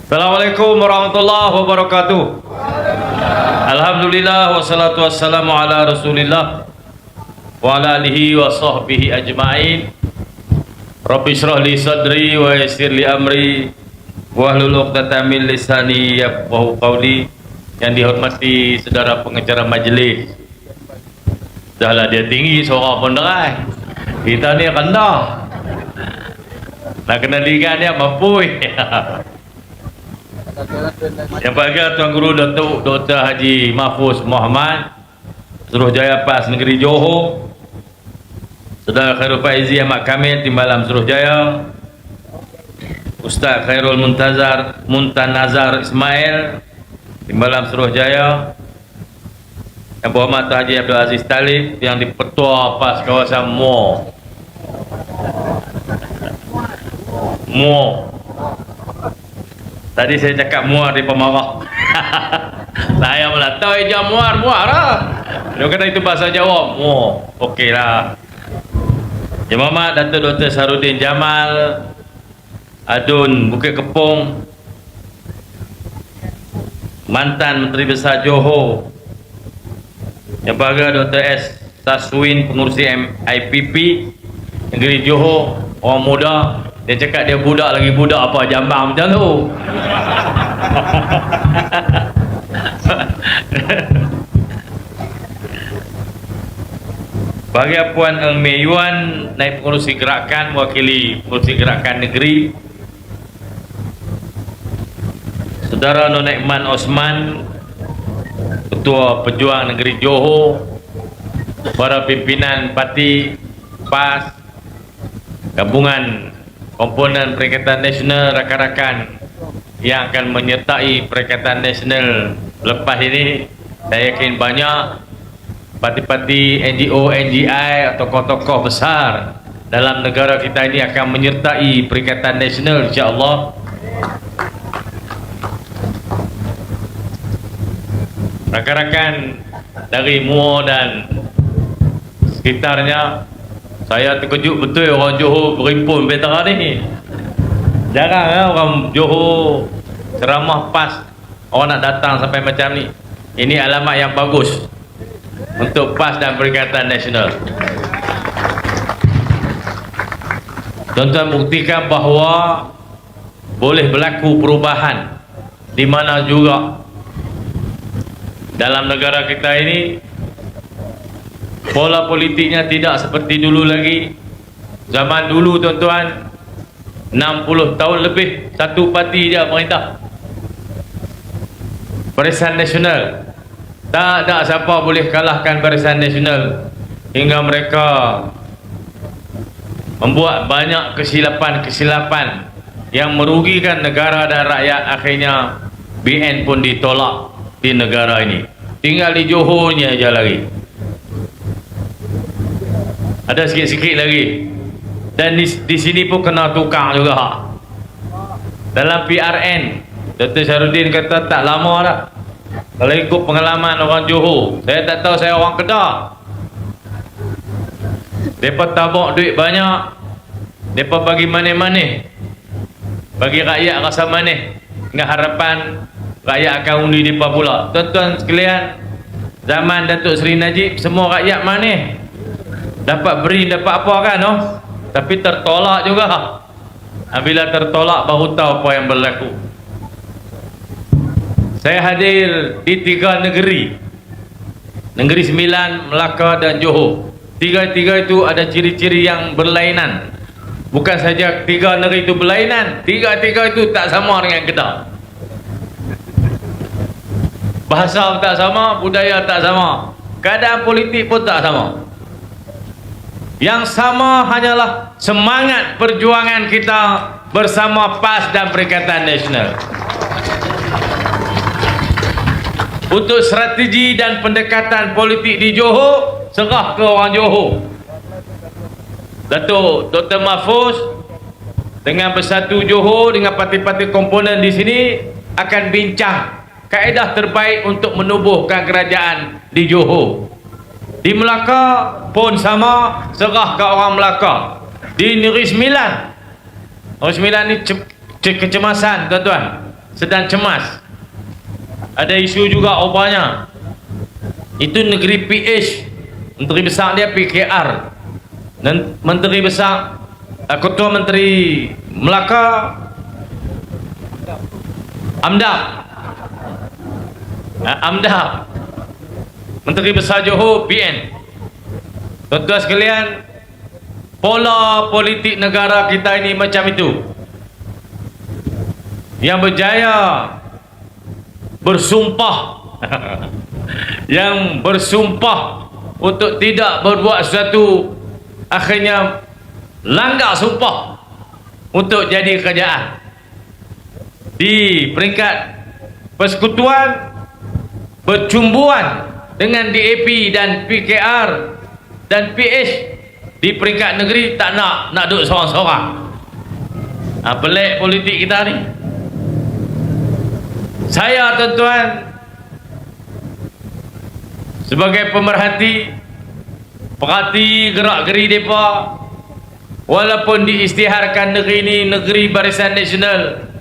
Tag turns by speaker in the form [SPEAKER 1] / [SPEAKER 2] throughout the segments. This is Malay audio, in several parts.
[SPEAKER 1] Assalamualaikum warahmatullahi wabarakatuh. Alhamdulillah wassalatu wassalamu ala Rasulillah wa ala alihi wa sahbihi ajma'in. Rabbi shrah li sadri wa yassir li amri wahlul 'uqdatam min lisani yafqahu qawli. Yang dihormati saudara pengacara majlis. Dahlah dia tinggi, suara pun derai. Kita ni rendah. Nak kena ligan dia mampu. Yang bahagia Tuan Guru Datuk Dr. Haji Mahfuz Muhammad, Suruhjaya PAS Negeri Johor, Saudara Khairul Faizi Ahmad Kamil Timbalan Suruhjaya, Ustaz Khairul Muntanazar Ismail Timbalan Suruhjaya, Yang Berhormat Haji Abdul Aziz Talib yang di-Pertua PAS kawasan Muar. Tadi saya cakap Muar dia pemarah. Saya pula tahu je Muar lah. Dia kata itu bahasa Jawa. Muar. Okey lah. Yang Berhormat Datuk Dr. Sarudin Jamal Adun Bukit Kepong, mantan Menteri Besar Johor. Yang Bahagia Dr. S. Taswin Pengurusi IPP Negeri Johor, orang muda. Dia cakap dia budak lagi budak apa jambang macam tu. Bahagia Puan Eng Mei Yuan, Naib Pengurusi Gerakan, mewakili Pengurusi Gerakan Negeri. Saudara Nonaiman Osman, Ketua Pejuang Negeri Johor, para pimpinan parti PAS, gabungan komponen Perikatan Nasional, rakan-rakan yang akan menyertai Perikatan Nasional lepas ini. Saya yakin banyak parti-parti NGO, NGI, tokoh-tokoh besar dalam negara kita ini akan menyertai Perikatan Nasional, insya-Allah. Rakan-rakan dari Muar dan sekitarnya, saya terkejut betul orang Johor berimpun veteran ni. Jarang lah orang Johor ceramah PAS, orang nak datang sampai macam ni. Ini alamat yang bagus untuk PAS dan Perikatan Nasional. Tuan-tuan buktikan bahawa boleh berlaku perubahan di mana juga dalam negara kita ini. Pola politiknya tidak seperti dulu lagi. Zaman dulu tuan-tuan, 60 tahun lebih satu parti je pemerintah, Barisan Nasional. Tak ada siapa boleh kalahkan Barisan Nasional, hingga mereka membuat banyak kesilapan-kesilapan yang merugikan negara dan rakyat. Akhirnya BN pun ditolak di negara ini. Tinggal di Johornya aja lagi. Ada sikit-sikit lagi. Dan di sini pun kena tukar juga. Dalam PRN, Dr. Sarudin kata tak lama dah. Kalau ikut pengalaman orang Johor, saya tak tahu, saya orang Kedah. Mereka tabuk duit banyak, mereka bagi mana-mana, bagi rakyat rasa manis, dengan harapan rakyat akan undi mereka pula. Tuan-tuan sekalian, zaman Datuk Seri Najib, semua rakyat manis, dapat beri, dapat apa kan, no? Tapi tertolak juga. Bila tertolak baru tahu apa yang berlaku. Saya hadir di 3 negeri, Negeri Sembilan, Melaka dan Johor. Tiga-tiga itu ada ciri-ciri yang berlainan. Bukan saja 3 negeri itu berlainan, tiga-tiga itu tak sama dengan Kedah. Bahasa tak sama, budaya tak sama, keadaan politik pun tak sama. Yang sama hanyalah semangat perjuangan kita bersama PAS dan Perikatan Nasional. Untuk strategi dan pendekatan politik di Johor, serah ke orang Johor. Datuk Dr. Mahfuz dengan Bersatu Johor, dengan parti-parti komponen di sini akan bincang kaedah terbaik untuk menubuhkan kerajaan di Johor. Di Melaka pun sama, serah ke orang Melaka. Di Negeri Sembilan, Negeri Sembilan ni kecemasan tuan-tuan. sedang cemas. Ada isu juga rupanya. Itu negeri PH, Menteri Besar dia PKR, dan Menteri Besar, Ketua Menteri Melaka Amdap, Amdap, Menteri Besar Johor BN. Tuan-tuan sekalian, pola politik negara kita ini macam itu. Yang berjaya bersumpah yang bersumpah untuk tidak berbuat sesuatu, akhirnya langgar sumpah untuk jadi kerajaan. Di peringkat persekutuan, bercumbuan dengan DAP dan PKR dan PH. Di peringkat negeri tak nak duduk seorang-seorang. Pelik politik kita ni. Saya, tuan-tuan, sebagai pemerhati, perhati gerak-geri mereka, walaupun diisytiharkan negeri ini negeri Barisan Nasional,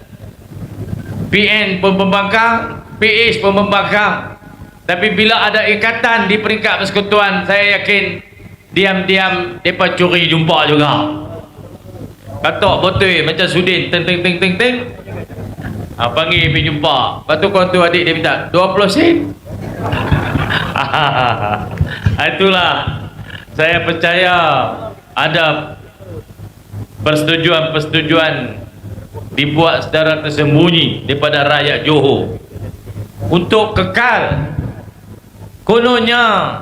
[SPEAKER 1] PN pun pembangkang, PH pun pembangkang, tapi bila ada ikatan di peringkat persekutuan, saya yakin diam-diam mereka curi jumpa juga. Katok betul macam Sudin, ting. Panggil pergi jumpa. Lepas tu kawan tu adik dia minta 20 sen. Itulah, saya percaya ada persetujuan dibuat secara tersembunyi daripada rakyat Johor untuk kekal. Kononnya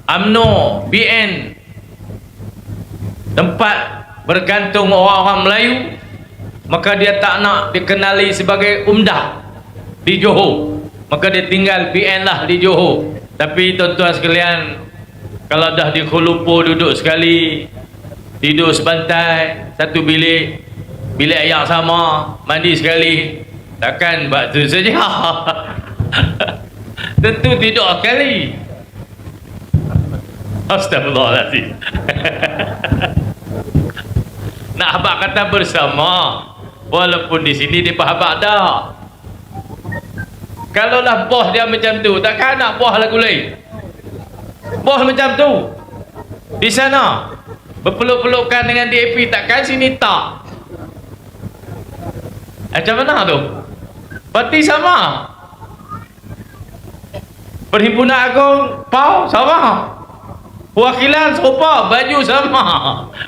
[SPEAKER 1] UMNO, BN tempat bergantung orang-orang Melayu, maka dia tak nak dikenali sebagai umdah di Johor, maka dia tinggal BN lah di Johor. Tapi tuan-tuan sekalian, kalau dah di Kuala Lumpur duduk sekali, tidur sebantai, satu bilik yang sama, mandi sekali, takkan buat tu saja. Tentu tidur sekali. Astagfirullahaladzim. Nak habaq kata bersama, walaupun di sini dia habaq dah. Kalau lah bos dia macam tu, takkan nak bos lagu lain. Bos macam tu di sana berpeluk-pelukan dengan DAP, takkan sini tak. Macam mana tu? Parti sama, Perhimpunan Agung PAU sama, perwakilan serupa, baju sama,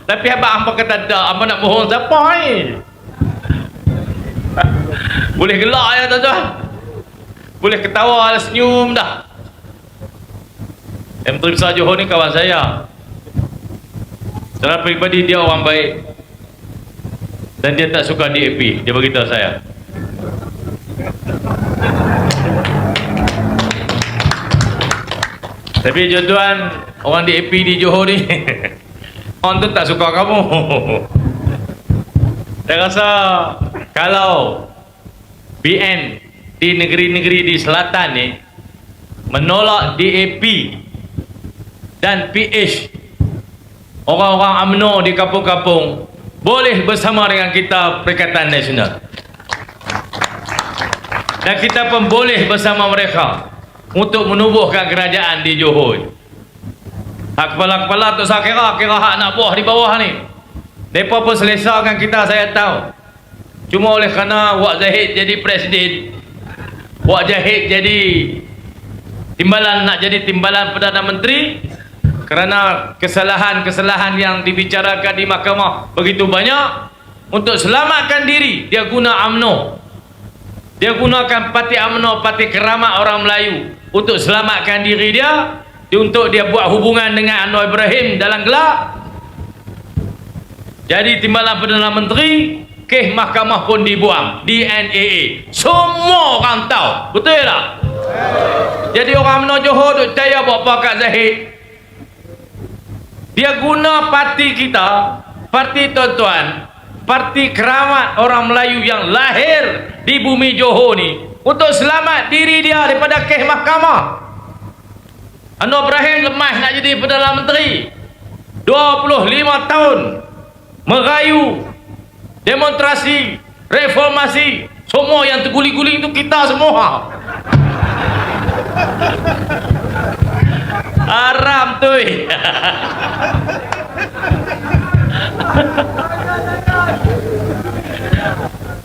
[SPEAKER 1] tapi abang apa kata tak, apa nak bohong siapa ni? Boleh gelak ya tuan-tuan, boleh ketawa, senyum dah. Menteri Besar Johor ni kawan saya, secara peribadi dia orang baik, dan dia tak suka DAP, dia beritahu saya. Tapi tuan-tuan, orang DAP di Johor ni orang tu tak suka kamu. Saya rasa kalau BN di negeri-negeri di selatan ni menolak DAP dan PH, orang-orang UMNO di kampung-kampung boleh bersama dengan kita Perikatan Nasional, dan kita pun boleh bersama mereka untuk menubuhkan kerajaan di Johor. Hak kepala-kepala tu saya kira hak nak buah di bawah ni, mereka pun selesa dengan kita, saya tahu. Cuma oleh kerana Wak Zahid jadi presiden, Wak Zahid jadi timbalan, nak jadi timbalan Perdana Menteri, kerana kesalahan-kesalahan yang dibicarakan di mahkamah begitu banyak, untuk selamatkan diri dia guna UMNO, dia gunakan parti UMNO, parti keramat orang Melayu, untuk selamatkan diri dia, untuk dia buat hubungan dengan Anwar Ibrahim dalam gelap, jadi timbalan Perdana Menteri. Kes mahkamah pun dibuang, DNAA, semua orang tahu, betul tak? Jadi orang UMNO Johor duk percaya buat apa kat Zahid. Dia guna parti kita, parti tuan-tuan, parti keramat orang Melayu yang lahir di bumi Johor ni, untuk selamat diri dia daripada kes mahkamah. Anwar Ibrahim lemas nak jadi Perdana Menteri, 25 tahun merayu, demonstrasi, reformasi, Semua yang terguling-guling tu kita semua. Haram tu.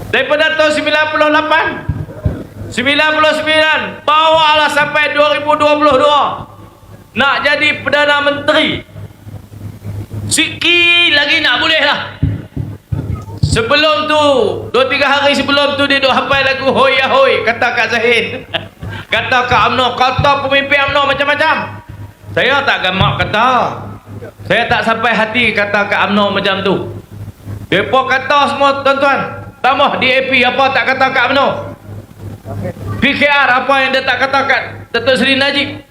[SPEAKER 1] Daripada tahun 98, 99, bawalah sampai 2022 nak jadi Perdana Menteri. Sikit lagi nak boleh lah. Sebelum tu 2-3 hari sebelum tu dia duk hafal lagu hoi ya hoi, kata Kak Zahid. Kata Kak UMNO, kata pemimpin UMNO macam-macam. Saya tak gamak kata. Saya tak sampai hati kata Kak UMNO macam tu. Depa kata semua tuan-tuan. Tambah DAP apa tak kata Kak UMNO. PKR apa yang dia tak kata Kak Datuk Seri Najib.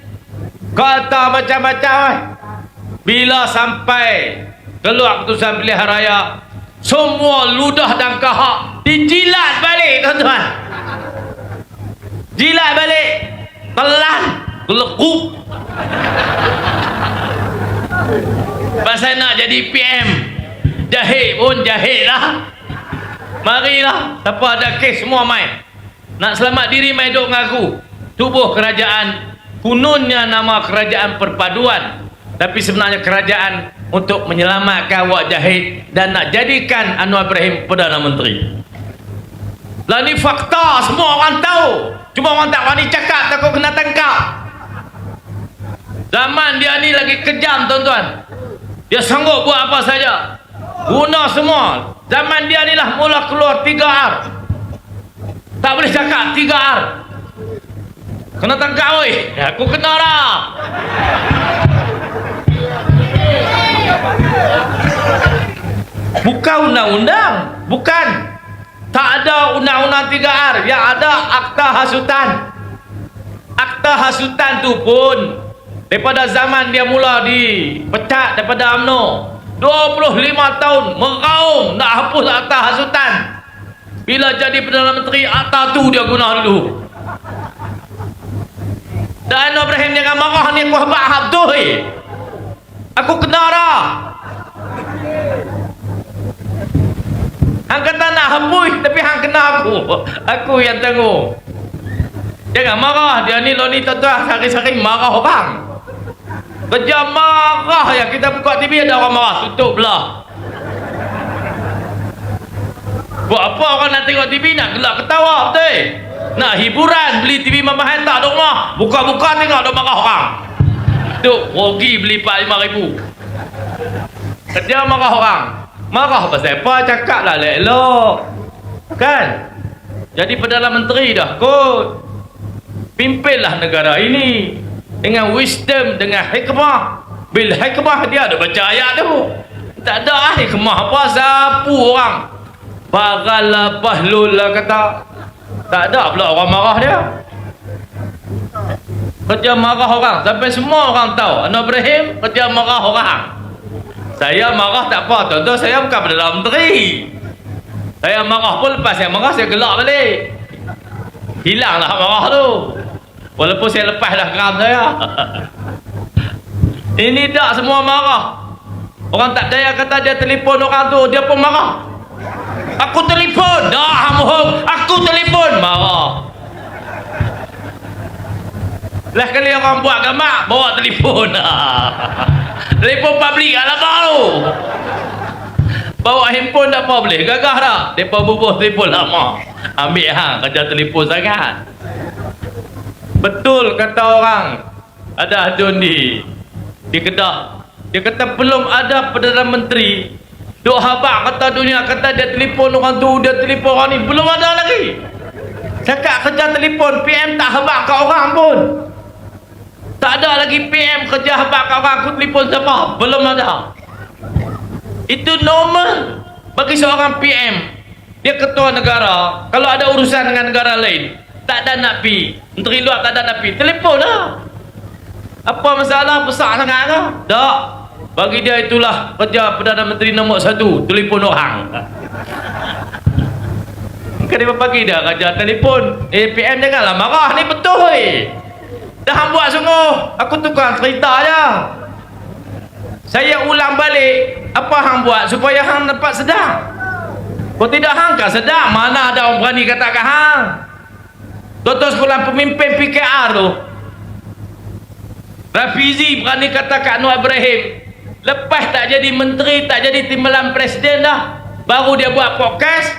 [SPEAKER 1] Kata macam-macam. Bila sampai keluar keputusan pilihan raya, semua ludah dan kahak dijilat balik tuan-tuan. Jilat balik. Telan. Gelekuk. Pasal nak jadi PM, jahit pun jahit lah. Marilah. Siapa ada kes semua main. Nak selamat diri main duk mengaku. Tubuh kerajaan, kununnya nama kerajaan perpaduan, tapi sebenarnya kerajaan untuk menyelamatkan wak jahit dan nak jadikan Anwar Ibrahim Perdana Menteri. Lah ni fakta, semua orang tahu. Cuma orang tak berani cakap, takut kena tangkap. Zaman dia ni lagi kejam tuan-tuan. Dia sanggup buat apa saja. Guna semua. Zaman dia ni lah mula keluar 3R. Tak boleh cakap 3R. Kena tangkap weh. Aku kena lah. Bukan undang-undang. Bukan. Tak ada undang-undang 3R. Yang ada akta hasutan. Akta hasutan tu pun daripada zaman dia mula dipecat daripada UMNO, 25 tahun meraung nak hapus akta hasutan. Bila jadi Perdana Menteri, akta tu dia guna dulu. Dan Anwar Ibrahim jangan marah ni, aku habak tu. Aku kena dah. Hang kata nak hapus, tapi hang kena aku. Aku yang tanggung. Jangan marah. Dia ni lo ni tuan-tuan sering-sering marah orang. Kerja marah ya. Kita buka TV ada orang marah, tutup belah. Buat apa orang nak tengok TV, nak gelak ketawa betul. Nak hiburan, beli TV mahal tak ada rumah, buka-buka tengok ada marah orang. Duk rugi beli 4-5 ribu. Kerja marah orang. Marah pasal apa? Cakap lah elok. Kan? Jadi Perdana Menteri dah kot. Pimpinlah negara ini dengan wisdom, dengan hikmah. Bil hikmah dia ada baca ayat tu. Tak ada hikmah apa, sapu orang. Bagala bahlul lah kata. Tak ada pula orang marah dia. Kerja marah orang. Sampai semua orang tahu Anwar Ibrahim kerja marah orang. Saya marah tak apa tuan-tuan, saya bukan Perdana Menteri. Saya marah pun lepas saya marah saya gelak balik. Hilanglah marah tu. Walaupun saya lepas dah geram saya. Ini tak semua marah. Orang tak daya kata dia telefon orang tu, dia pun marah. Aku telefon. Dah mohon, aku telefon, marah. Lah kali orang buat gamak bawa telefon. Telefon publik ala baru. Bawa handphone tak apa boleh. Gagah tak? Depa bubuh telefon lama. Ambil hang kerja telefon sangat. Betul kata orang. Ada adun di Kedah. Dia kata belum ada Perdana Menteri. Duk habak kata dunia, kata dia telefon orang tu, dia telefon orang ni. Belum ada lagi. Cakap kerja telefon, PM tak habak kat orang pun. Tak ada lagi PM kerja habak kat orang, aku telefon siapa? Belum ada. Itu normal bagi seorang PM. Dia ketua negara. Kalau ada urusan dengan negara lain, tak ada nak pi. Menteri luar tak ada nak pi, telefon lah. Apa masalah besar sangat ke? Tak. Bagi dia itulah kerja Perdana Menteri nombor 1, telefon orang. Kan dia bagi dia kerja telefon. PM janganlah marah, ni betul. Dah buat sungguh. Aku tukar cerita je. Saya ulang balik apa hang buat supaya hang dapat sedar. Kau tidak hang kan sedang mana ada orang berani katakan hang. Tuan-tuan sekolah pemimpin PKR tu, Rafizi berani katakan Anwar Ibrahim lepas tak jadi menteri, tak jadi timbalan presiden dah, baru dia buat podcast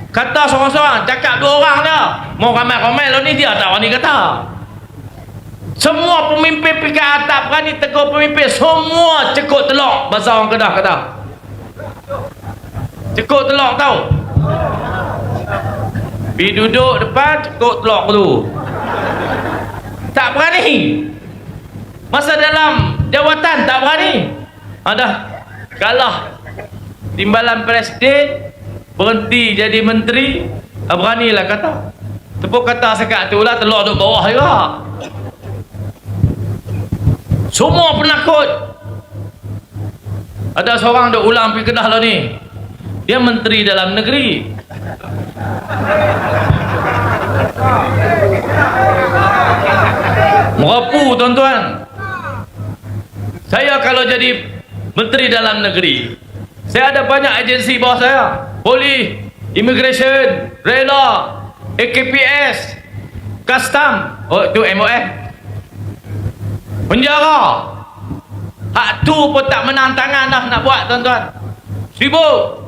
[SPEAKER 1] kata seorang-seorang, cakap 2 orang dah mau ramai-ramai lo ni dia tak berani kata. Semua pemimpin PKR tak berani tegur pemimpin, semua cekut telok, bahasa orang Kedah kata cekut telok tahu. Pergi duduk depan cekut telok tu, tak berani. Masa dalam jawatan tak berani. Ada kalah timbalan presiden, berhenti jadi menteri, beranilah kata. Tepuk kata sekat tu lah, telur duduk bawah juga. Semua penakut. Ada seorang duk ulang pergi Kedah lah ni, dia menteri dalam negeri. Merapu tuan-tuan. Saya kalau jadi menteri dalam negeri, saya ada banyak agensi bawah saya. Polis, Immigration, Rela, AKPS, Custom, oh itu MOF, penjara. Hak tu pun tak menang tangan dah nak buat tuan-tuan. Sibuk.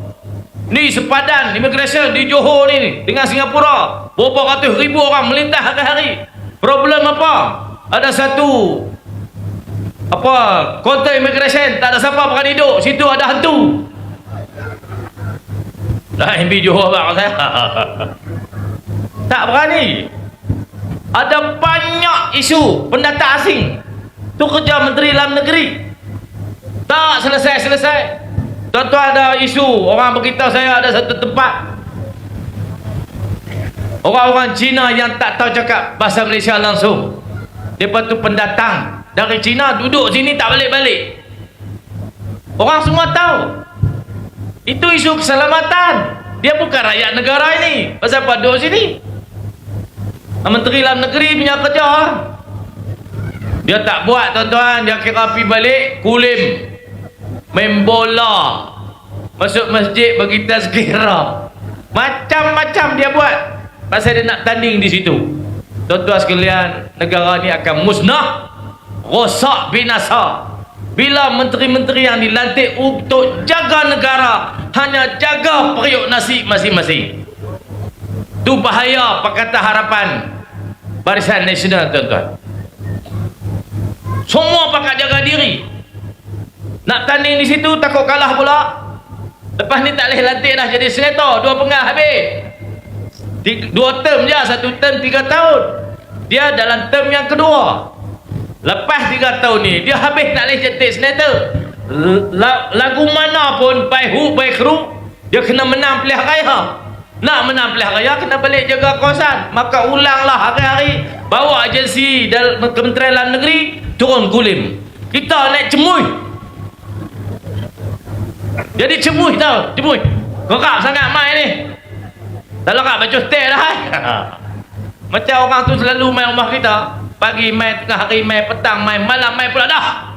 [SPEAKER 1] Ni sepadan Immigration di Johor ni dengan Singapura. Berapa ratus ribu orang melintas hari-hari. Problem apa? Ada satu kaunter immigration, tak ada siapa berani duduk situ, ada hantu. Dah MB Johor bang saya. Tak berani. Ada banyak isu pendatang asing. Tu kerja menteri dalam negeri. Tak selesai-selesai. Tuan-tuan, ada isu orang beritahu saya ada satu tempat orang-orang Cina yang tak tahu cakap bahasa Malaysia langsung. Lepas tu pendatang dari Cina duduk sini tak balik-balik. Orang semua tahu. Itu isu keselamatan. Dia bukan rakyat negara ini. Pasal apa duduk sini? Menteri dalam negeri punya kerja. Dia tak buat tuan-tuan. Dia kira pergi balik kulim, main bola, masuk masjid bagi tazkirah, macam-macam dia buat. Pasal dia nak tanding di situ. Tuan-tuan sekalian, negara ni akan musnah, rosak, binasa bila menteri-menteri yang dilantik untuk jaga negara hanya jaga periuk nasi masing-masing. Tu bahaya Pakatan Harapan Barisan Nasional tuan-tuan. Semua pakat jaga diri, nak tanding di situ takut kalah pula. Lepas ni tak boleh lantik dah jadi senator, 2 pengah habis. 2 term je, 1 term 3 tahun. Dia dalam term yang kedua. Lepas 3 tahun ni dia habis tak boleh jadi senator. Lagu mana pun by hook by crook dia kena menang pilihan raya. Nak menang pilihan raya kena balik jaga kawasan. Maka ulanglah hari-hari, bawa agensi dalam Kementerian Dalam Negeri turun kulim. Kita naik cemuih. Jadi cemuih tau, cemuih. Gerak sangat mai ni. Tak lekat baju teh dah. Macam orang tu selalu main rumah kita. Pagi main, tengah hari main, petang main, malam main pula dah.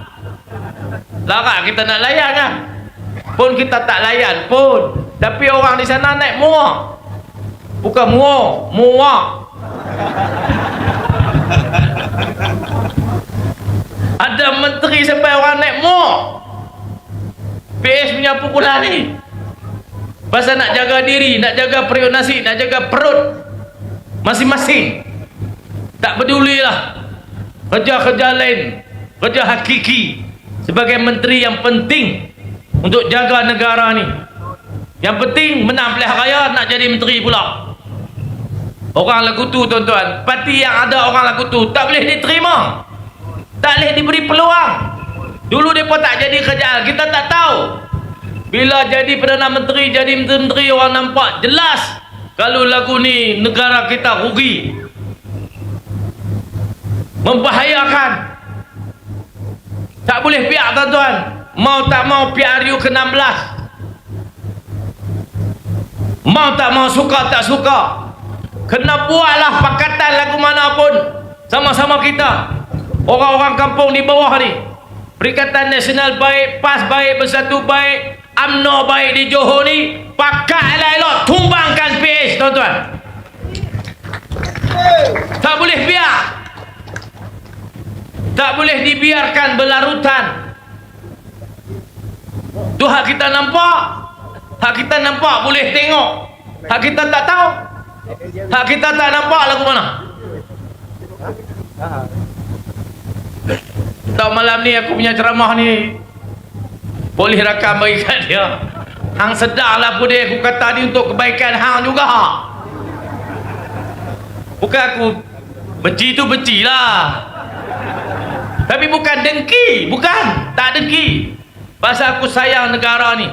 [SPEAKER 1] Larat kita nak layan kan? Pun kita tak layan pun. Tapi orang di sana naik muak. Bukan muak. Ada menteri sampai orang naik muak. PS punya pukulan ni. Pasal nak jaga diri, nak jaga periuk nasi, nak jaga perut masing-masing. Tak pedulilah kerja-kerja lain, kerja hakiki sebagai menteri yang penting untuk jaga negara ni. Yang penting menang pilihan raya nak jadi menteri pula. Orang lagu tu tuan-tuan, parti yang ada orang lagu tu tak boleh diterima, tak boleh diberi peluang. Dulu mereka tak jadi kerjaan, kita tak tahu. Bila jadi Perdana Menteri, jadi menteri, orang nampak jelas kalau lagu ni negara kita rugi, membahayakan. Tak boleh biar tuan-tuan. Mau tak mau PRU ke-16, mau tak mau, suka tak suka, kena buatlah pakatan lagu mana pun sama-sama kita, orang-orang kampung di bawah ni. Perikatan Nasional baik, PAS baik, Bersatu baik, UMNO baik di Johor ni, pakat elok-elok tumbangkan PH, tuan-tuan. Tak boleh biar. Tak boleh dibiarkan berlarutan. Tu hak kita nampak. Hak kita nampak boleh tengok. Hak kita tak tahu. Hak kita tak nampak lagu mana. Tak, malam ni aku punya ceramah ni boleh rakam bagi kat dia. Hang sedarlah pun dia, aku kata ni untuk kebaikan hang juga. Bukan aku benci tu benci lah, tapi bukan dengki. Bukan, tak dengki. Pasal aku sayang negara ni.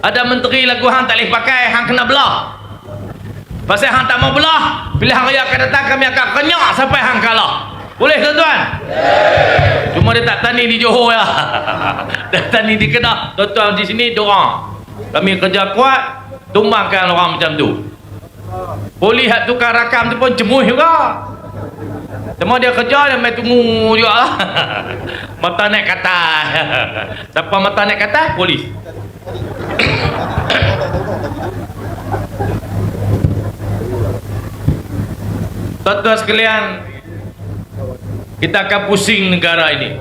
[SPEAKER 1] Ada menteri lagu hang tak boleh pakai, hang kena belah. Pasal hang tak mau belah, pilihan raya akan datang kami akan kenyak sampai hang kalah. Boleh tuan-tuan? Cuma dia tak tani di Johor ya. Dia tani di Kedah. Tuan-tuan di sini dorang. Kami kerja kuat, tumbangkan orang macam tu. Boleh hak tukar rakam tu pun cemuh juga. Cuma dia kerja, dia main tunggu juga lah. Mata naik ke atas. Siapa mata naik ke atas? Polis. Tuan-tuan sekalian, kita akan pusing negara ini.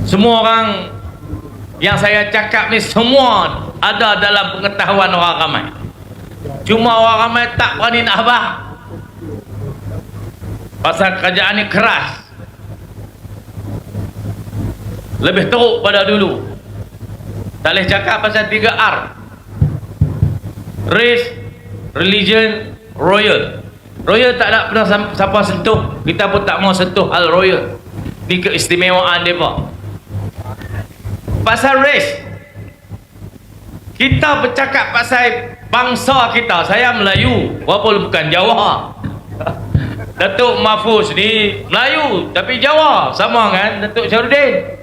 [SPEAKER 1] Semua orang yang saya cakap ni semua ada dalam pengetahuan orang ramai. Cuma orang ramai tak berani nak abang. Pasal kerajaan ni keras. Lebih teruk pada dulu. Tak boleh cakap pasal 3R. Race, religion, royal. Royal tak ada pernah siapa sentuh. Kita pun tak mau sentuh hal royal. Ini keistimewaan mereka. Pasal race, kita bercakap pasal bangsa kita. Saya Melayu, walaupun bukan Jawa. Datuk Mahfuz ni Melayu tapi Jawa, sama kan Datuk Syarudin.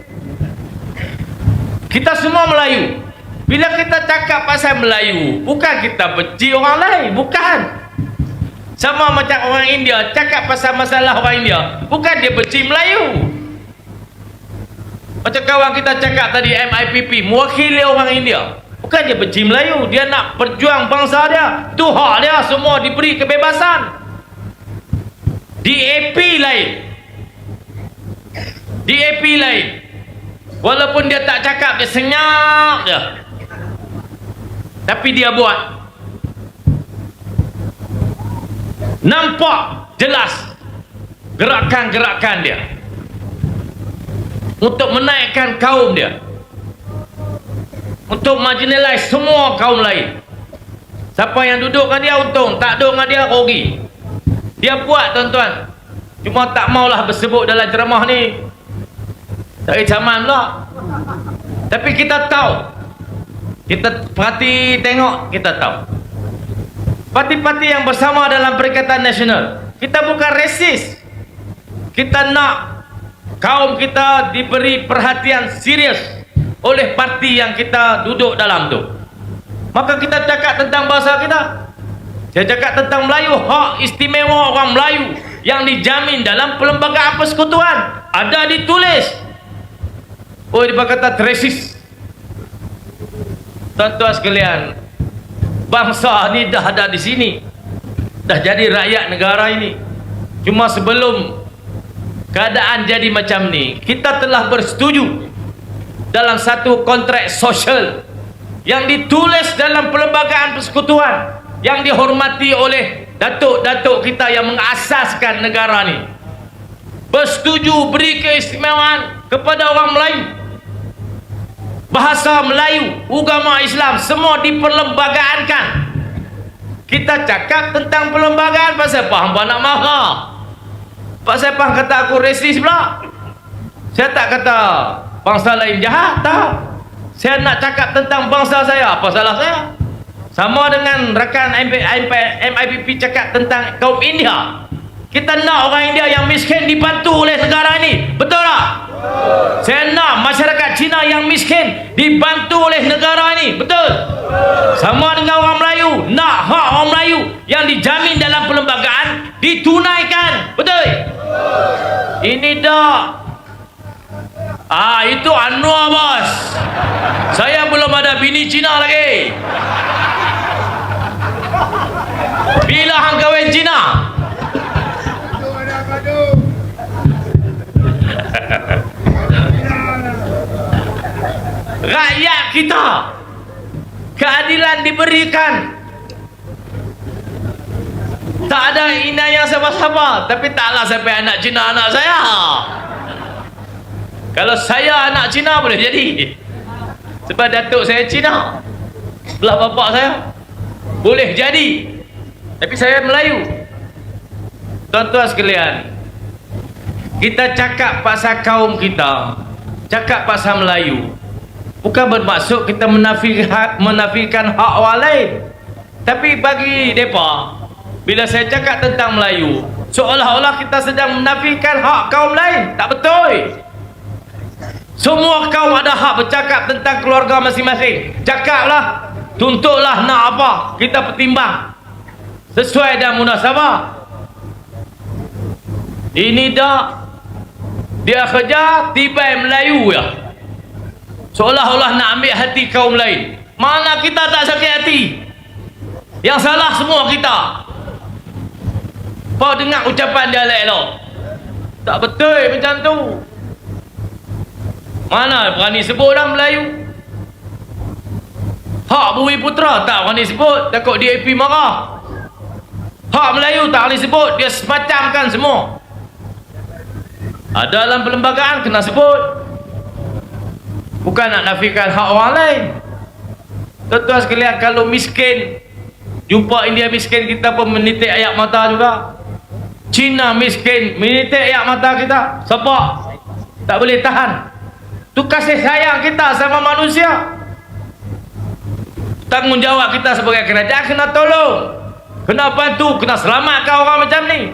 [SPEAKER 1] Kita semua Melayu. Bila kita cakap pasal Melayu, bukan kita benci orang lain, bukan. Sama macam orang India cakap pasal masalah orang India, bukan dia benci Melayu. Macam kawan kita cakap tadi, MIPP mewakili orang India, bukan dia benci Melayu, dia nak berjuang bangsa dia. Tu hak dia, semua diberi kebebasan. DAP lain, DAP lain. Walaupun dia tak cakap, dia senyap je, tapi dia buat. Nampak jelas gerakan-gerakan dia untuk menaikkan kaum dia, untuk marginalize semua kaum lain. Siapa yang duduk dengan dia untung, tak duduk dengan dia rugi. Dia buat tuan-tuan. Cuma tak maulah bersebut dalam ceramah ni. Tak zaman pula. Tapi kita tahu. Kita perhati tengok, kita tahu. Parti-parti yang bersama dalam Perikatan Nasional, kita bukan resis. Kita nak kaum kita diberi perhatian serius oleh parti yang kita duduk dalam tu. Maka kita cakap tentang bahasa kita. Saya cakap tentang Melayu, hak istimewa orang Melayu yang dijamin dalam Perlembagaan Persekutuan. Ada ditulis. Oh, dia berkata resis. Tuan-tuan sekalian, bangsa ni dah ada di sini, dah jadi rakyat negara ini. Cuma sebelum keadaan jadi macam ni, kita telah bersetuju dalam satu kontrak sosial yang ditulis dalam Perlembagaan Persekutuan, yang dihormati oleh datuk-datuk kita yang mengasaskan negara ni. Bersetuju beri keistimewaan kepada orang Melayu. Bahasa Melayu, agama Islam semua diperlembagaankan. Kita cakap tentang perlembagaan, pasal apa hangpa nak marah? Pasal apa kata aku resis pula? Saya tak kata bangsa lain jahat, tak. Saya nak cakap tentang bangsa saya. Apa salah saya? Sama dengan rakan MIPP cakap tentang kaum India. Kita nak orang India yang miskin dibantu oleh negara ini. Betul tak? Saya nak masyarakat Cina yang miskin dibantu oleh negara ini. Betul? Sama dengan orang Melayu, nak hak orang Melayu yang dijamin dalam perlembagaan ditunaikan. Betul? Ini dah Itu Anwar bos. Saya belum ada bini Cina lagi. Bila hang kahwin Cina? Rakyat kita keadilan diberikan, tak ada inayah siapa-siapa, tapi taklah sampai anak Cina anak saya. Kalau saya anak Cina boleh jadi, sebab datuk saya Cina, belah bapak saya, boleh jadi, tapi saya Melayu. Tuan-tuan sekalian, kita cakap pasal kaum kita, cakap pasal Melayu, bukan bermaksud kita menafikan hak orang lain. Tapi bagi mereka, bila saya cakap tentang Melayu, seolah-olah kita sedang menafikan hak kaum lain. Tak betul. Semua kaum ada hak bercakap tentang keluarga masing-masing. Cakaplah, tuntutlah nak apa, kita pertimbang sesuai dan munasabah. Ini dah dia kerja tiba Melayu ya, seolah-olah nak ambil hati kaum lain. Mana kita tak sakit hati? Yang salah semua kita. Kau dengar ucapan dia elok-elok, tak betul macam tu. Mana berani sebut dalam Melayu? Hak Bumi Putra tak berani sebut, takut DAP marah. Hak Melayu tak boleh sebut, dia semacamkan semua. Ada dalam perlembagaan kena sebut, bukan nak nafikan hak orang lain. Tuan-tuan sekalian, kalau miskin, jumpa India miskin, kita pun menitik air mata juga. Cina miskin, menitik air mata kita. Sebab tak boleh tahan. Itu kasih sayang kita sama manusia. Tanggungjawab kita sebagai kerajaan, kena tolong, kena bantu, kena selamatkan orang macam ni.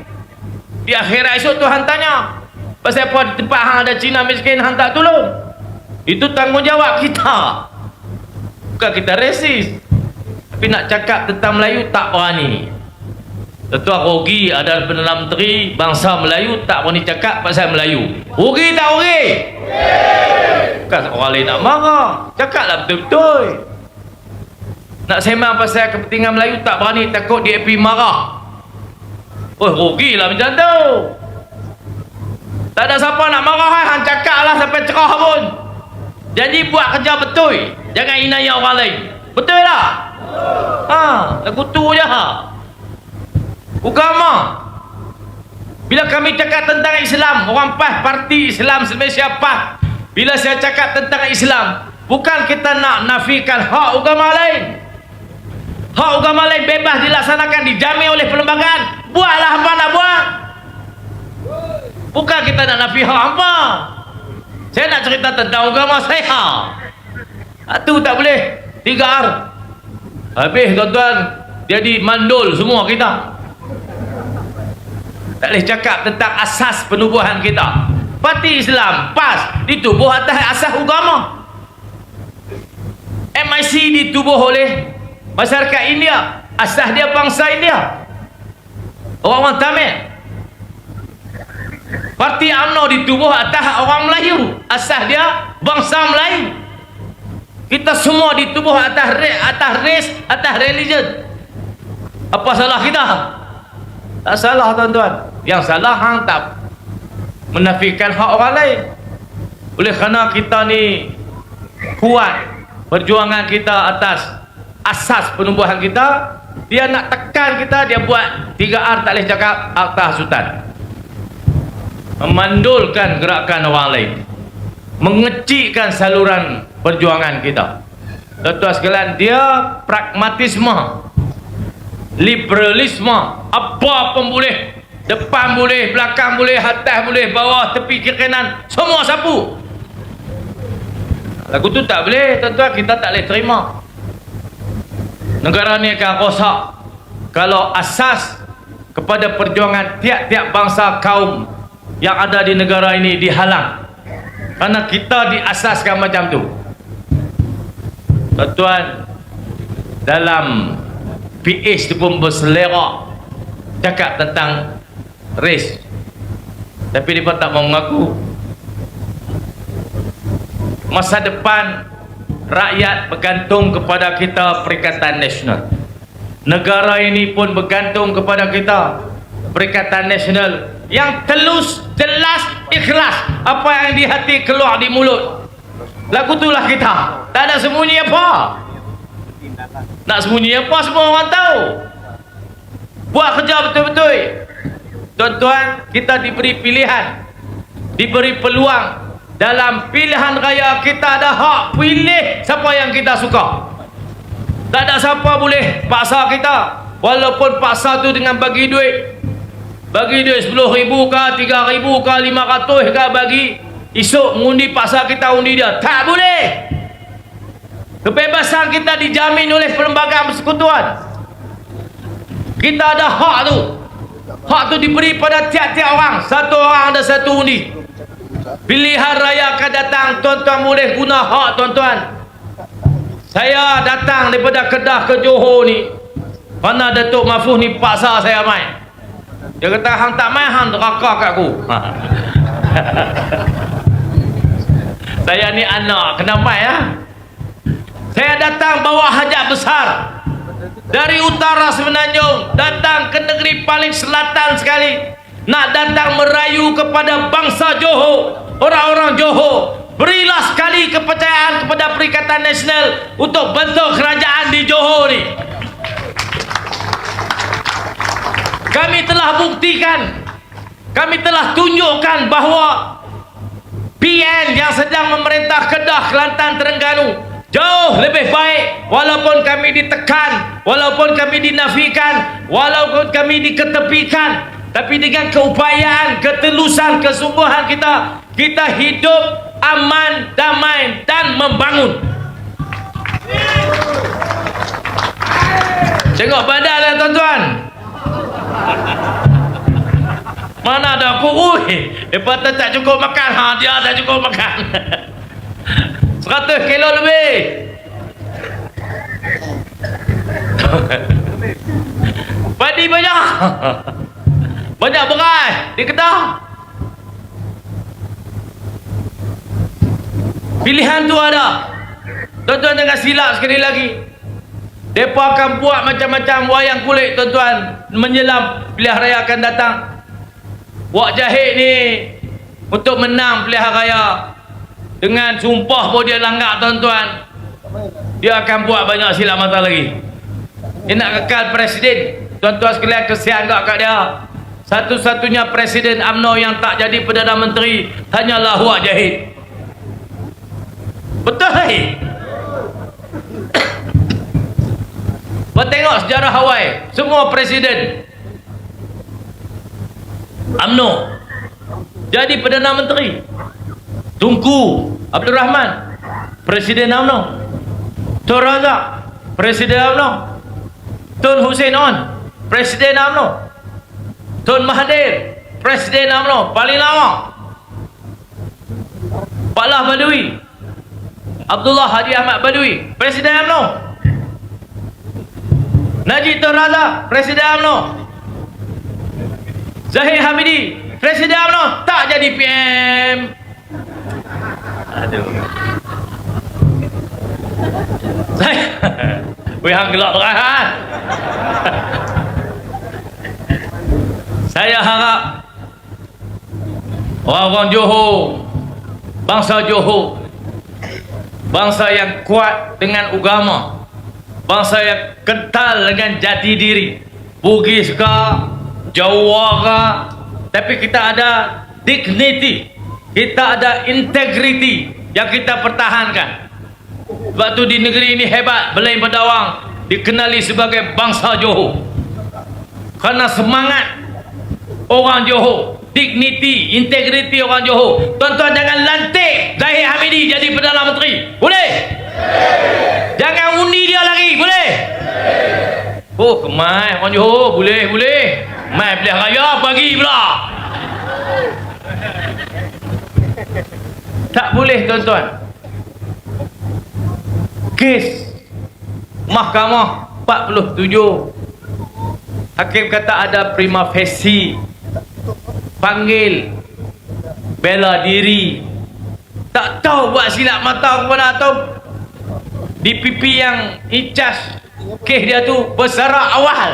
[SPEAKER 1] Di akhirat esok Tuhan tanya, pasal apa di tempat hang ada Cina miskin hang tak tolong? Itu tanggungjawab kita. Bukan kita resis, tapi nak cakap tentang Melayu tak berani. Tuan-tuan, rugi ada Perdana Menteri bangsa Melayu tak berani cakap pasal Melayu. Rugi tak rugi? Bukan orang lain nak marah, cakaplah betul-betul. Nak sembang pasal kepentingan Melayu tak berani, takut DAP marah. Oh, rugilah macam tu. Tak ada siapa nak marah, hang cakaplah sampai cerah pun. Janji buat kerja betul, jangan inayah orang lain. Betul tak? Lagu tu je. Agama. Bila kami cakap tentang Islam, orang PAS, Parti Islam Malaysia PAS, bila saya cakap tentang Islam, bukan kita nak nafikan hak agama lain. Hak agama lain bebas dilaksanakan, dijamin oleh perlembagaan. Buatlah apa nak buat. Bukan kita nak nafi hak apa. Saya nak cerita tentang agama saya. Itu tak boleh 3R. Habis tuan-tuan, jadi mandul semua kita. Tak boleh cakap tentang asas penubuhan kita. Parti Islam PAS ditubuh atas asas agama. MIC ditubuh oleh masyarakat India, asas dia bangsa India, orang-orang Tamil. Parti UMNO ditubuh atas orang Melayu, asas dia bangsa Melayu. Kita semua ditubuh atas race, atas religion. Apa salah kita? Tak salah tuan-tuan. Yang salah hang tak menafikan hak orang lain. Oleh kerana kita ni kuat perjuangan kita atas asas penubuhan kita, dia nak tekan kita, dia buat 3R, tak boleh cakap akta hasutan, memandulkan gerakan orang lain, mengecikkan saluran perjuangan kita. Tuan-tuan sekalian, dia pragmatisme, liberalisme, apa pun boleh, depan boleh, belakang boleh, atas boleh, bawah, tepi, kiri, kanan, semua sapu. Lagu tu tak boleh tuan-tuan, kita tak boleh terima. Negara ni akan rosak kalau asas kepada perjuangan tiap-tiap bangsa kaum yang ada di negara ini dihalang, karena kita diasaskan macam tu. Tuan-tuan, dalam PH tu pun berselera cakap tentang race, tapi mereka tak mau mengaku. masa depan rakyat bergantung kepada kita Perikatan Nasional. Negara ini pun bergantung kepada kita Perikatan Nasional yang telus, jelas, ikhlas. Apa yang di hati keluar di mulut. Lagu itulah kita. Tak ada sembunyi apa. Nak sembunyi apa semua orang tahu. Buat kerja betul-betul. Tuan-tuan, kita diberi pilihan, diberi peluang. Dalam pilihan raya kita ada hak pilih siapa yang kita suka. Tak ada siapa boleh paksa kita. Walaupun paksa tu dengan bagi duit. Bagi duit 10,000 ke, 3,000 ke, 500 ke bagi. Esok mengundi paksa kita undi dia. Tak boleh. Kebebasan kita dijamin oleh Perlembagaan Persekutuan. Kita ada hak tu. Hak tu diberi pada tiap-tiap orang. Satu orang ada satu undi. Pilihan raya akan datang. Tuan-tuan boleh guna hak tuan-tuan. Saya datang daripada Kedah ke Johor ni. Mana Datuk Mahfuz ni paksa saya main. Dia kata hang tak main, hang neraka kat aku. Saya ni anak kena main ya. Saya datang bawa hajat besar dari utara Semenanjung, datang ke negeri paling selatan sekali, nak datang merayu kepada bangsa Johor, orang-orang Johor. Berilah sekali kepercayaan kepada Perikatan Nasional untuk bentuk kerajaan di Johor ni. Kami telah buktikan, kami telah tunjukkan bahawa PN yang sedang memerintah Kedah, Kelantan, Terengganu jauh lebih baik. Walaupun kami ditekan, walaupun kami dinafikan, walaupun kami diketepikan, tapi dengan keupayaan, ketelusan, kesungguhan kita, kita hidup aman, damai dan membangun. Tengok badan lah tuan-tuan. Mana ada aku, lepas tu tak cukup makan, dia tak cukup makan. 100 kilo lebih. Padi banyak. Banyak beras di Kedah. Pilihan tu ada. Tuan-tuan jangan silap sekali lagi. Mereka akan buat macam-macam wayang kulit tuan-tuan menjelang pilihan raya akan datang. Wak Jahit ni untuk menang pilihan raya dengan sumpah pun dia langgar tuan-tuan. Dia akan buat banyak silap mata lagi. Dia nak kekal presiden. Tuan-tuan sekalian, kesian tak kat dia. Satu-satunya presiden UMNO yang tak jadi Perdana Menteri hanyalah Wak Jahit. Betul tak? Tengok sejarah Hawaii, semua presiden UMNO jadi Perdana Menteri. Tunku Abdul Rahman presiden UMNO, Tun Razak presiden UMNO, Tun Hussein On presiden UMNO, Tun Mahathir presiden UMNO paling lama. Pak Lah Badawi, Abdullah Haji Ahmad Badawi presiden UMNO. Najib Tun Razak presiden UMNO. Zahir Hamidi presiden UMNO tak jadi PM. Aduh. Weh hang gelak terang. Saya harap orang-orang Johor, bangsa Johor, bangsa yang kuat dengan agama, bangsa yang kental dengan jati diri, Bugis ke, Jawa ke, tapi kita ada dignity, kita ada integrity yang kita pertahankan. Sebab tu di negeri ini hebat, Belain Bedawang dikenali sebagai bangsa Johor karena semangat orang Johor, dignity, integrity orang Johor. Tuan-tuan jangan lantik Zahir Hamidi jadi Perdana Menteri, boleh? Jangan undi dia lagi, boleh? Oh, kemai orang Johor, boleh. Mai pilihan raya bagi pula. Tak boleh tuan-tuan. Kes Mahkamah 47, hakim kata ada prima facie, panggil, bela diri, Tak tahu buat silap mata kepada tu. Di pipi yang icas kes dia tu bersara awal.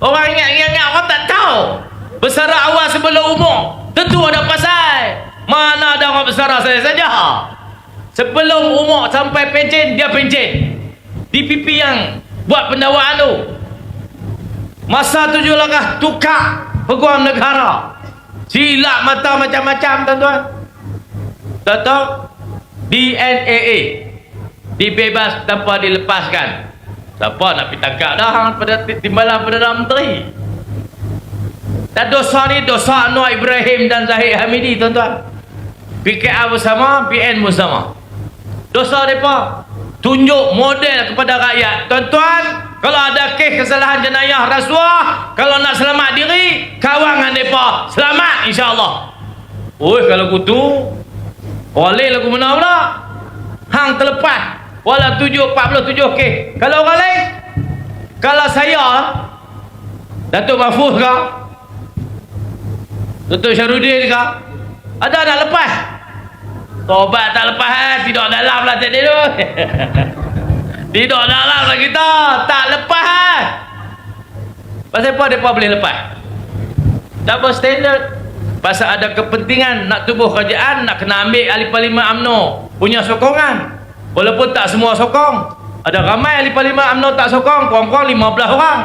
[SPEAKER 1] Orang ingat orang tak tahu. Bersara awal sebelum umur tentu ada pasal. Mana ada orang bersara saya saja. Sebelum umur sampai pencen dia pencen. Di pipi yang buat pendakwaan tu. Masa tu juga tukar peguam negara. Silap mata macam-macam tuan-tuan. Tahu DNAA dibebas tanpa dilepaskan. Siapa nak pergi tangkap dah pada timbalan Perdana Menteri. Dan dosa ni dosa Anwar Ibrahim dan Zahid Hamidi tuan-tuan. PKR bersama, PN bersama. Dosa mereka tunjuk model kepada rakyat. Tuan-tuan, kalau ada kes kesalahan jenayah rasuah, kalau nak selamat diri, kawangan mereka selamat insya-Allah. Oi, kalau kutu boleh lagu mana pula? Hang terlepas wala 47 kes. Kalau orang lain, kalau saya Datuk Mahfuz ke, Datuk Syarudin ke, ada nak lepas? Tobat tak lepas, tidak dalam lah tadi tu. Tidak dalam lah kita, tak lepas. Pasal apa mereka boleh lepas? Double standard. Pasal ada kepentingan nak tubuh kerajaan, nak kena ambil ahli parlimen UMNO punya sokongan. Walaupun tak semua sokong. Ada ramai ahli parlimen UMNO tak sokong, kurang-kurang 15 orang.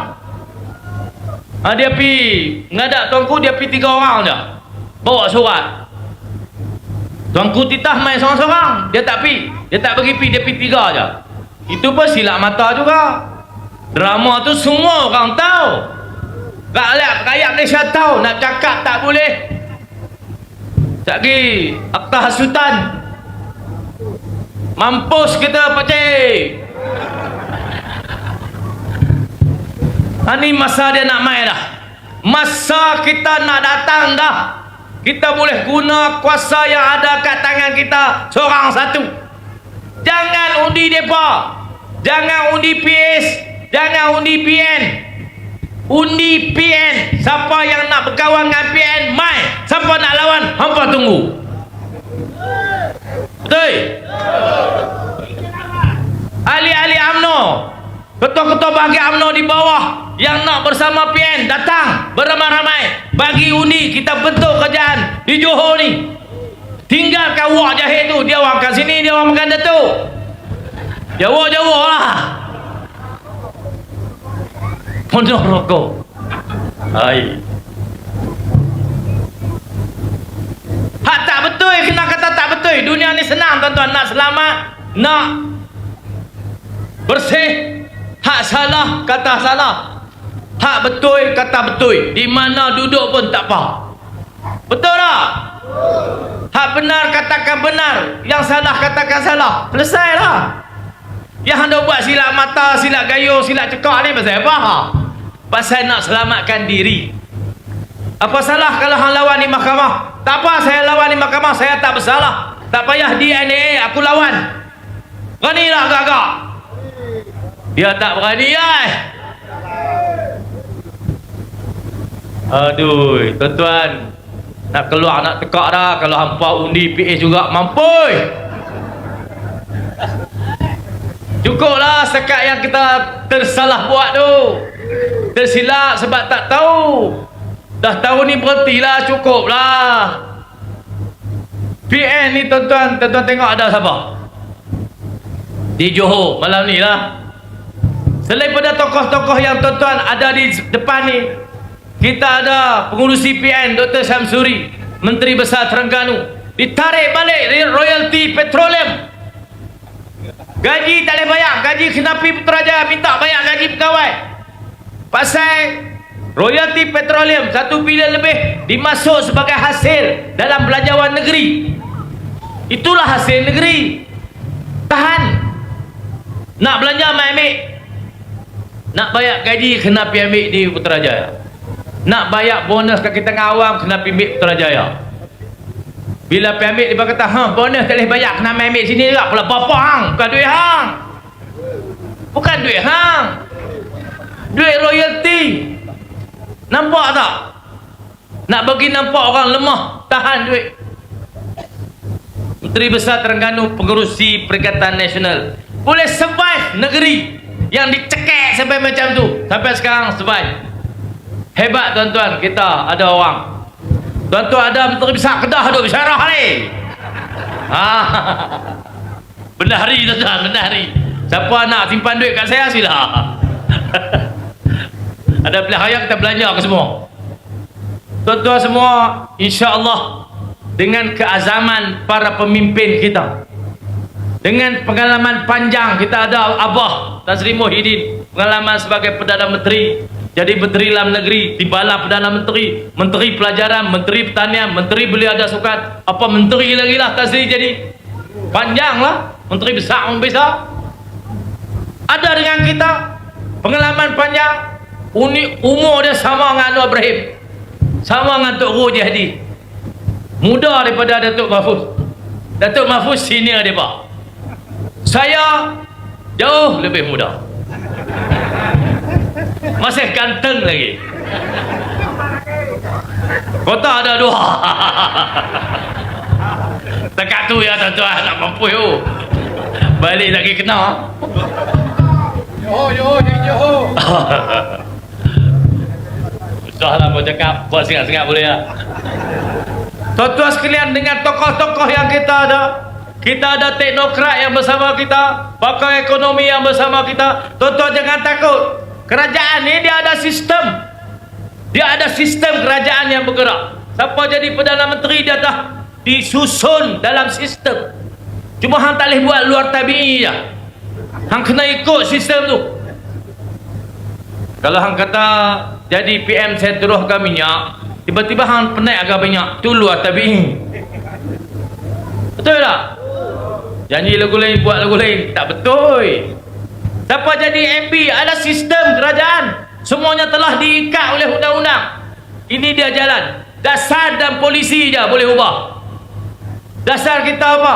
[SPEAKER 1] Dia pergi ngadak tuanku, dia pergi 3 orang je. Bawa surat. Tuanku titah main seorang-seorang, dia tak pergi. Dia tak bagi pergi, dia pergi 3 je. Itu pun silap mata juga. Drama tu semua orang tahu. Rakyat Malaysia tahu, nak cakap tak boleh. Lagi akta hasutan. Mampus kita pakcik. Ini masa dia nak main dah. Masa kita nak datang dah. Kita boleh guna kuasa yang ada kat tangan kita seorang satu. Jangan undi mereka. Jangan undi PS. Jangan undi PN. Undi PN. Siapa yang nak berkawan dengan PN, mai. Siapa nak lawan, hampa tunggu. Betul? Ahli-ahli UMNO, ketua-ketua bahagian UMNO di bawah yang nak bersama PN datang beramai-ramai bagi undi. Kita bentuk kerajaan di Johor ni. Tinggalkan wak jahit tu. Dia orang kat sini, dia orang makan Datuk. Jawa-Jawa lah. Penuh rokok. Hai. Hak tak betul, kena kata tak betul. Dunia ni senang tuan-tuan. Nak selamat, nak bersih. Hak salah, kata salah. Hak betul, kata betul. Di mana duduk pun tak apa. Betul tak? Hak benar, katakan benar. Yang salah, katakan salah. Selesailah. Yang anda buat silap mata, silap gayung, silap cekak ni pasal apa? Pasal nak selamatkan diri. Apa salah kalau hang lawan di mahkamah? Tak apa, saya lawan di mahkamah, saya tak bersalah. Tak payah DNA, aku lawan. Beranilah agak-agak. Dia tak berani ya. Aduh, tuan-tuan, nak keluar nak tekak dah. Kalau hampa undi PA juga mampus. Cukuplah sekat yang kita tersalah buat tu. Tersilap sebab tak tahu. Dah tahu ni berhentilah, cukuplah. PN ni tuan-tuan tengok ada siapa? Di Johor malam ni lah. Selain pada tokoh-tokoh yang tuan-tuan ada di depan ni, kita ada pengurusi PN Dr. Syamsuri, Menteri Besar Terengganu, ditarik balik royalty petroleum. Gaji tak boleh bayar, gaji Kenapi Putrajaya minta bayar gaji pegawai. Pasal royalty petroleum 1 bilion lebih dimasuk sebagai hasil dalam belanjawan negeri. Itulah hasil negeri. Tahan. Nak belanja mai ambil. Nak bayar gaji Kenapi ambil di Putrajaya. Nak bayar bonus kat kita awam Kenapi ambil Putrajaya. Bila pergi ambil, dia kata, bonus tak boleh bayar, kena ambil sini juga. Pula bapa hang, bukan duit hang. Bukan duit hang. Duit royalty. Nampak tak? Nak bagi nampak orang lemah, tahan duit. Menteri Besar Terengganu, pengerusi Perikatan Nasional, boleh survive negeri yang dicekek sampai macam tu, sampai sekarang survive. Hebat tuan-tuan, kita ada orang. Tuan-tuan ada Menteri Besar Kedah duk bisyarah ni. Bendahari tuan-tuan, bendahari. Siapa nak simpan duit kat saya sila. Ada pilihan raya kita belanja ke semua. Tuan-tuan semua, insya-Allah dengan keazaman para pemimpin kita, dengan pengalaman panjang kita, ada Abah Tan Sri Muhyiddin, pengalaman sebagai Perdana Menteri, jadi Menteri Dalam Negeri, Timbalan Perdana Menteri, Menteri Pelajaran, Menteri Pertanian, Menteri Belia dan Sukan, apa menteri lagi lah Tan Sri jadi. Panjang lah, menteri besar. Ada dengan kita pengalaman panjang, umur dia sama dengan Anwar Ibrahim, sama dengan Tok Ru Jahdi, muda daripada Datuk Mahfuz. Datuk Mahfuz senior dia pak, saya jauh lebih muda, masih ganteng lagi. Kota ada dua. Dekat tu ya tuan-tuan, nak mampu yo. Balik lagi kena. Yo. Susahlah kau cakap, buat singkat-singkat boleh ya. Tuan-tuan sekalian, dengan tokoh-tokoh yang kita ada teknokrat yang bersama kita, pakar ekonomi yang bersama kita. Tuan-tuan jangan takut. Kerajaan ni dia ada sistem. Dia ada sistem kerajaan yang bergerak. Siapa jadi Perdana Menteri dia dah disusun dalam sistem. Cuma hang tak boleh buat luar tabi'i je. Hang kena ikut sistem tu. Kalau hang kata jadi PM saya teruskan minyak, tiba-tiba hang penaik agak banyak, tu luar tabi'i. Betul tak? Janji lagu lain, buat lagu lain, tak betul. Siapa jadi MP, ada sistem kerajaan, semuanya telah diikat oleh undang-undang. Ini dia jalan. Dasar dan polisi je boleh ubah. Dasar kita apa?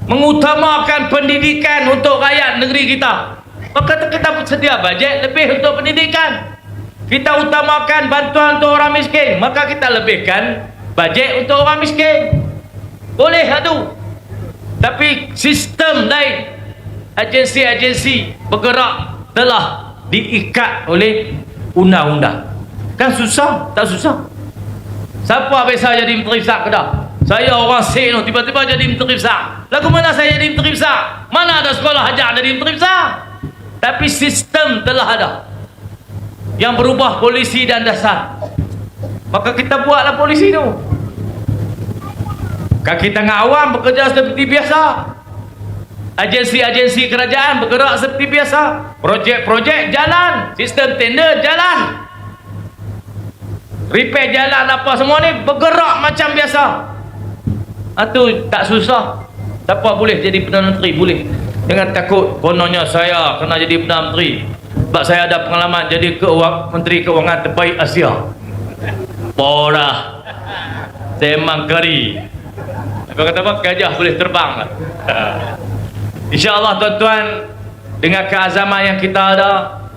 [SPEAKER 1] Mengutamakan pendidikan untuk rakyat negeri kita. Maka kita sedia bajet lebih untuk pendidikan. Kita utamakan bantuan untuk orang miskin, maka kita lebihkan bajet untuk orang miskin. Boleh tu. Tapi sistem lain, agensi-agensi bergerak telah diikat oleh undang-undang. Kan susah? Tak susah. Siapa biasa jadi Menteri Besar Kedah? Saya orang Sino, tiba-tiba jadi Menteri Besar. Lagu mana saya jadi Menteri Besar? Mana ada sekolah ajar jadi Menteri Besar? Tapi sistem telah ada yang berubah polisi dan dasar. Maka kita buatlah polisi tu. Kaki tangan awam bekerja seperti biasa. Agensi-agensi kerajaan bergerak seperti biasa. Projek-projek jalan, sistem tender jalan, repair jalan apa semua ni bergerak macam biasa. Itu tak susah. Siapa boleh jadi Perdana Menteri? Boleh. Jangan takut kononnya saya kena jadi Perdana Menteri sebab saya ada pengalaman jadi Menteri Keuangan terbaik Asia. Bolah Semang kari. Apa kata apa? Gajah boleh terbang lah. InsyaAllah tuan-tuan, dengan keazaman yang kita ada,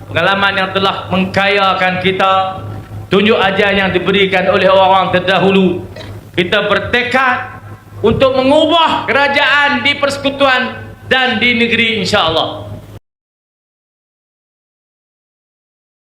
[SPEAKER 1] pengalaman yang telah mengkayakan kita, tunjuk ajar yang diberikan oleh orang-orang terdahulu, kita bertekad untuk mengubah kerajaan di persekutuan dan di negeri insya-Allah.